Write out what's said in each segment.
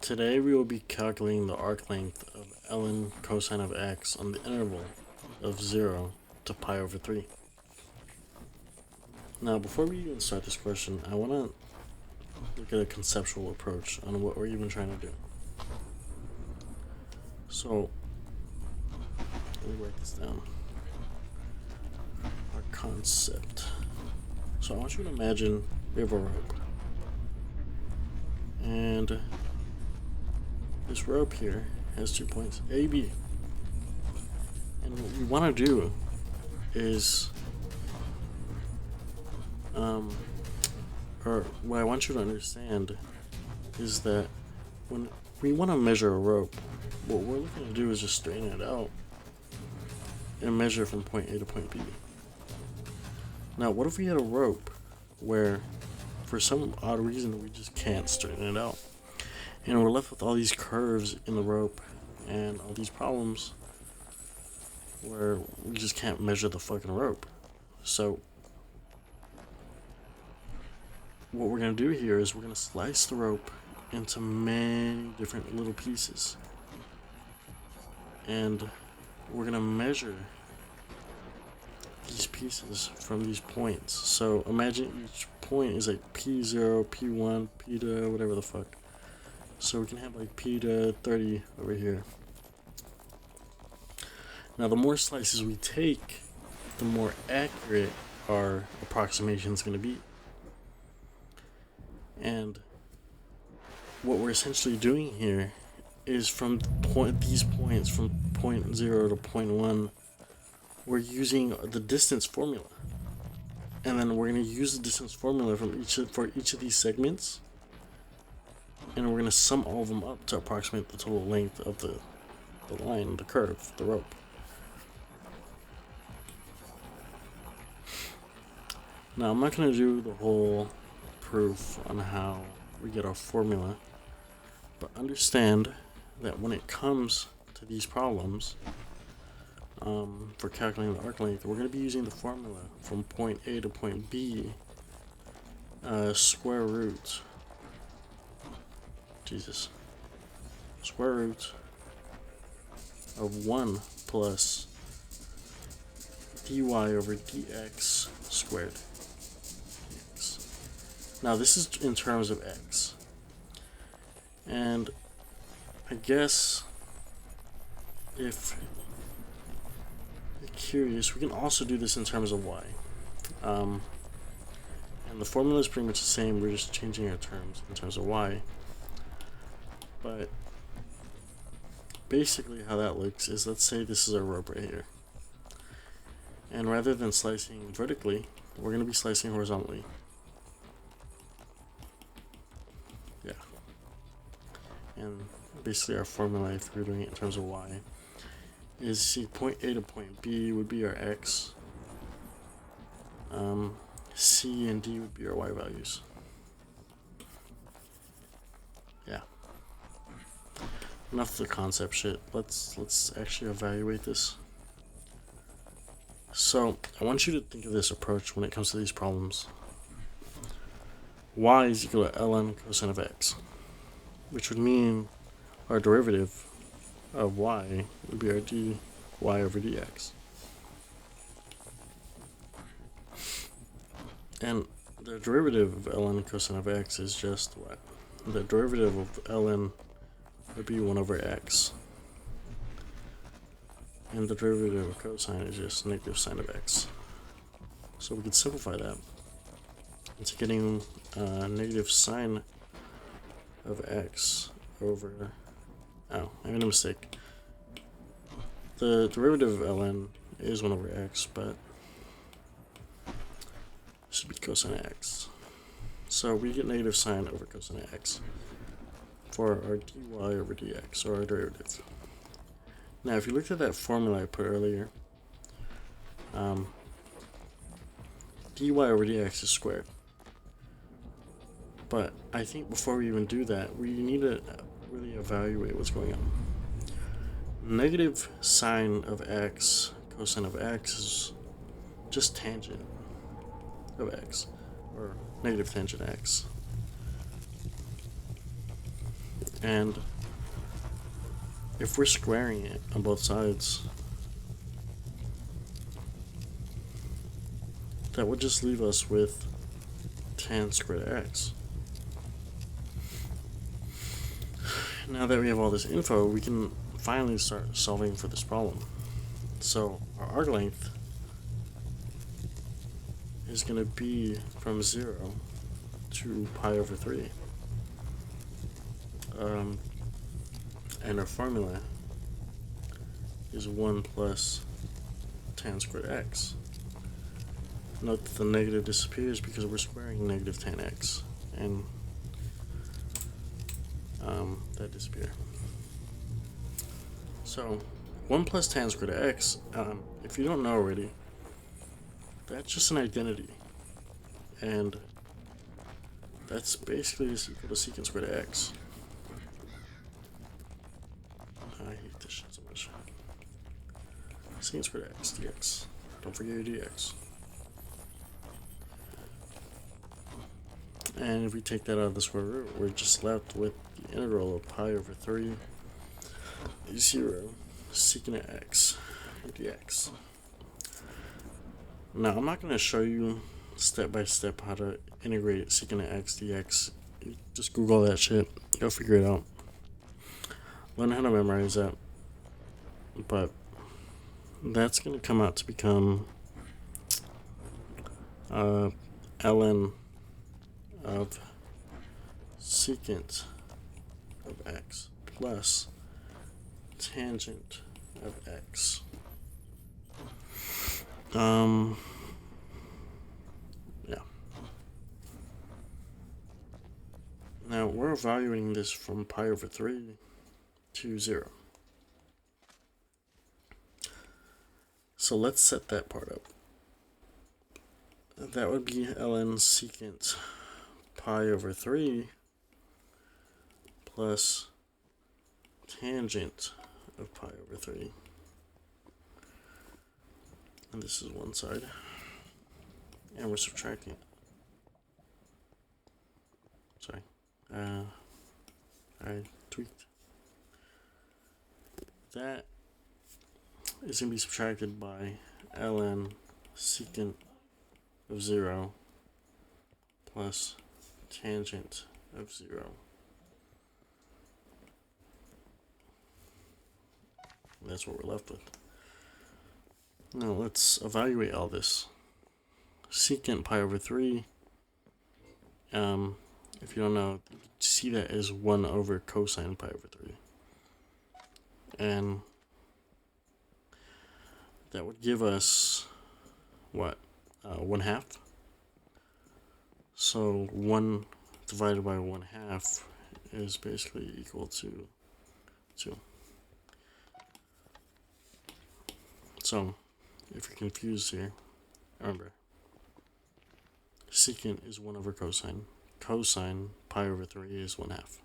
Today we will be calculating the arc length of ln cosine of x on the interval of 0 to pi over 3. Now before we even start this question, I want to look at a conceptual approach on what we're even trying to do. So, let me write this down. Our concept. So I want you to imagine we have a rope. And this rope here has 2 points, A, B. And what we want to do is, or what I want you to understand is that when we want to measure a rope, what we're looking to do is just straighten it out and measure from point A to point B. Now, what if we had a rope where, for some odd reason, we just can't straighten it out? And we're left with all these curves in the rope and all these problems where we just can't measure the fucking rope. So, what we're going to do here is we're going to slice the rope into many different little pieces. And we're going to measure these pieces from these points. So imagine each point is like P0, P1, P to whatever the fuck. So we can have like P to 30 over here. Now the more slices we take, the more accurate our approximation is going to be. And what we're essentially doing here is from these points, from point 0 to point 1, we're using the distance formula. And then we're going to use the distance formula for each of these segments. And we're going to sum all of them up to approximate the total length of the line, the curve, the rope. Now, I'm not going to do the whole proof on how we get our formula, but understand that when it comes to these problems, for calculating the arc length, we're going to be using the formula from point A to point B, square root of 1 plus dy over dx squared. Now this is in terms of x, and I guess if you're curious, we can also do this in terms of y. And the formula is pretty much the same, we're just changing our terms in terms of y. But basically how that looks is, let's say this is our rope right here. And rather than slicing vertically, we're going to be slicing horizontally. Yeah. And basically our formula, if we're doing it in terms of y, is see point A to point B would be our x. C and D would be our y values. Yeah. Enough of the concept shit. Let's actually evaluate this. So I want you to think of this approach when it comes to these problems. Y is equal to ln cosine of x, which would mean our derivative of y would be our dy over dx. And the derivative of ln cosine of x is just what? The derivative of ln would be 1 over x. And the derivative of cosine is just negative sine of x. So we can simplify that into getting negative sine of x over... Oh, I made a mistake. The derivative of ln is 1 over x, but it should be cosine of x. So we get negative sine over cosine of x for our dy over dx, or our derivative. Now, if you looked at that formula I put earlier, dy over dx is squared. But I think before we even do that, we need to really evaluate what's going on. Negative sine of x, cosine of x is just tangent of x, or negative tangent x. And if we're squaring it on both sides, that would just leave us with tan squared x. Now that we have all this info, we can finally start solving for this problem. So our arc length is going to be from 0 to pi over 3. And our formula is 1 plus tan squared x. Note that the negative disappears because we're squaring negative tan x, and that disappears. So 1 plus tan squared x, if you don't know already, that's just an identity, and that's basically just equal to secant squared x. I hate this shit so much. Secant squared x dx. Don't forget your dx. And if we take that out of the square root, we're just left with the integral of pi over 3 0 secant x dx. Now, I'm not going to show you step by step how to integrate secant x dx. You just Google that shit. You'll figure it out. Learn how to memorize that. But that's going to come out to become ln of secant of x plus tangent of x. Yeah. Now we're evaluating this from pi over 3 to 0. So let's set that part up. That would be ln secant pi over 3 plus tangent of pi over 3. And this is one side. And we're subtracting it. Sorry. I tweaked. That is going to be subtracted by ln secant of 0 plus tangent of 0. And that's what we're left with. Now let's evaluate all this. Secant pi over 3, if you don't know, you can see that as 1 over cosine pi over 3. And that would give us, what, 1/2? So 1 divided by 1/2 is basically equal to 2. So, if you're confused here, remember, secant is 1 over cosine. Cosine pi over 3 is 1/2.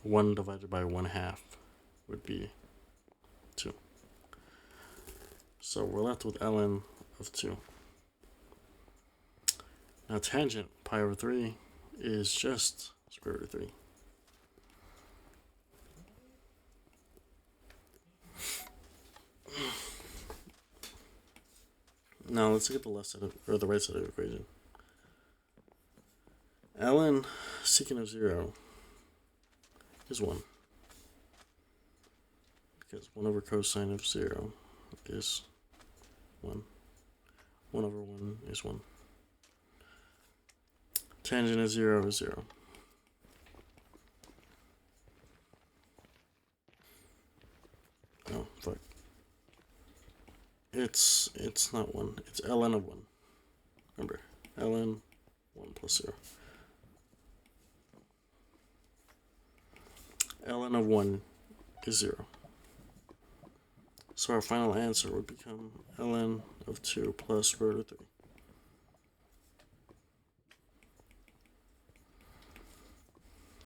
1 divided by 1/2 would be 2. So we're left with ln of 2. Now tangent pi over 3 is just square root of 3. Now let's look at the left side of, or the right side of the equation. Ln secant of 0 is 1. Because 1 over cosine of 0 is 1. 1 over 1 is 1. Tangent of 0 is 0. Oh, fuck. It's not 1. It's ln of 1. Remember, ln 1 plus 0. Ln of 1 is 0. So our final answer would become ln of 2 plus square root of 3.